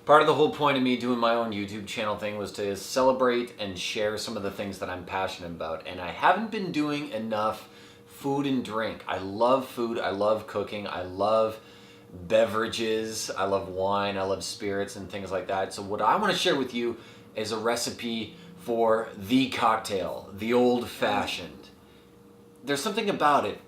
Part of the whole point of me doing my own YouTube channel thing was to celebrate and share some of the things that I'm passionate about. And I haven't been doing enough food and drink. I love food, I love cooking, I love beverages, I love wine, I love spirits and things like that. So what I want to share with you is a recipe for the cocktail, the old fashioned. There's something about it.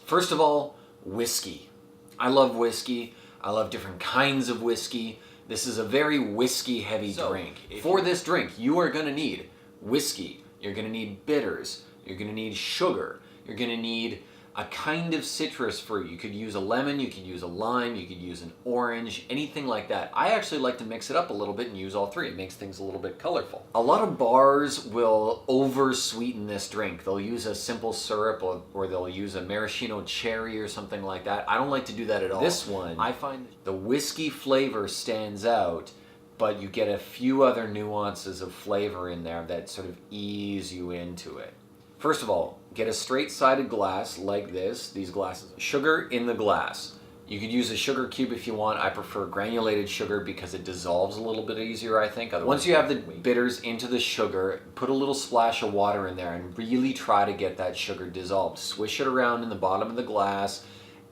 First of all, whiskey. I love whiskey. I love different kinds of whiskey. This is a very whiskey heavy drink. For this drink, you are going to need whiskey. You're going to need bitters. You're going to need sugar. You're going to need a kind of citrus fruit. You could use a lemon, you could use a lime, you could use an orange, anything like that. I actually like to mix it up a little bit and use all three. It makes things a little bit colorful. A lot of bars will over sweeten this drink. They'll use a simple syrup or they'll use a maraschino cherry or something like that. I don't like to do that at all. This one, I find the whiskey flavor stands out, but you get a few other nuances of flavor in there that sort of ease you into it. First of all, get a straight-sided glass like this, these glasses. Sugar in the glass. You could use a sugar cube if you want. I prefer granulated sugar because it dissolves a little bit easier, I think. Once you have the bitters into the sugar, put a little splash of water in there and really try to get that sugar dissolved. Swish it around in the bottom of the glass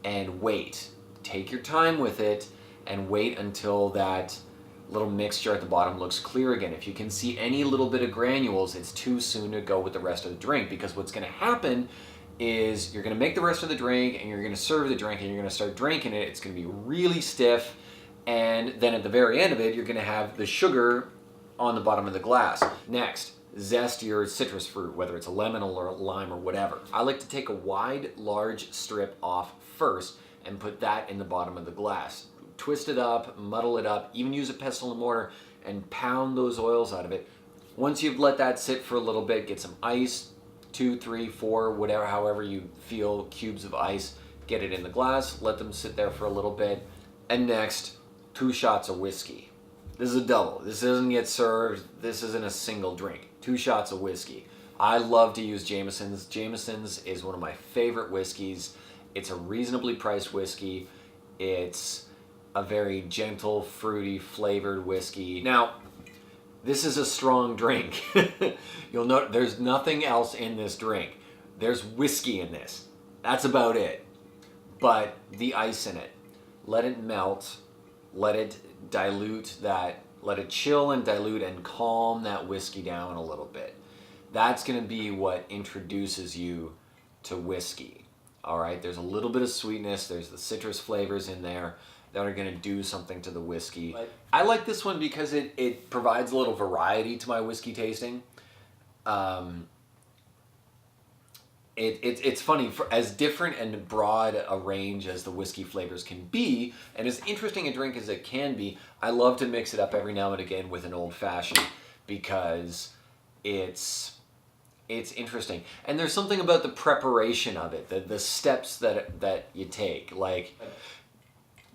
and wait. Take your time with it and wait until that little mixture at the bottom looks clear again. If you can see any little bit of granules, it's too soon to go with the rest of the drink, because what's going to happen is you're going to make the rest of the drink and you're going to serve the drink and you're going to start drinking it. It's going to be really stiff, and then at the very end of it, you're going to have the sugar on the bottom of the glass. Next, zest your citrus fruit, whether it's a lemon or a lime or whatever. I like to take a wide, large strip off first and put that in the bottom of the glass. Twist it up, muddle it up, even use a pestle and mortar and pound those oils out of it. Once you've let that sit for a little bit, get some ice, 2, 3, 4, whatever, however you feel, cubes of ice, get it in the glass, let them sit there for a little bit. And next, 2 shots of whiskey. This is a double. This doesn't get served. This isn't a single drink. 2 shots of whiskey. I love to use Jameson's. Jameson's is one of my favorite whiskeys. It's a reasonably priced whiskey. It's a very gentle, fruity, flavored whiskey. Now, this is a strong drink. You'll note there's nothing else in this drink. There's whiskey in this. That's about it. But the ice in it, let it melt, let it dilute that, let it chill and dilute and calm that whiskey down a little bit. That's gonna be what introduces you to whiskey. All right, there's a little bit of sweetness, there's the citrus flavors in there that are going to do something to the whiskey. I like this one because it provides a little variety to my whiskey tasting. It's funny, for as different and broad a range as the whiskey flavors can be, and as interesting a drink as it can be, I love to mix it up every now and again with an old fashioned because it's interesting. And there's something about the preparation of it, the steps that you take. Like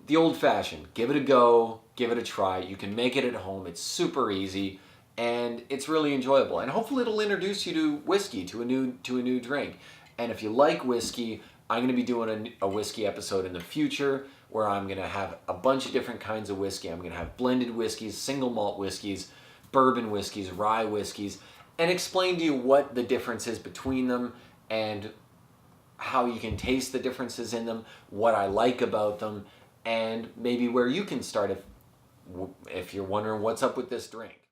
the old fashioned, give it a go, give it a try. You can make it at home. It's super easy and it's really enjoyable. And hopefully it'll introduce you to whiskey, to a new drink. And if you like whiskey, I'm going to be doing a whiskey episode in the future where I'm going to have a bunch of different kinds of whiskey. I'm going to have blended whiskeys, single malt whiskeys, bourbon whiskeys, rye whiskeys, and explain to you what the difference is between them and how you can taste the differences in them, what I like about them, and maybe where you can start if you're wondering what's up with this drink.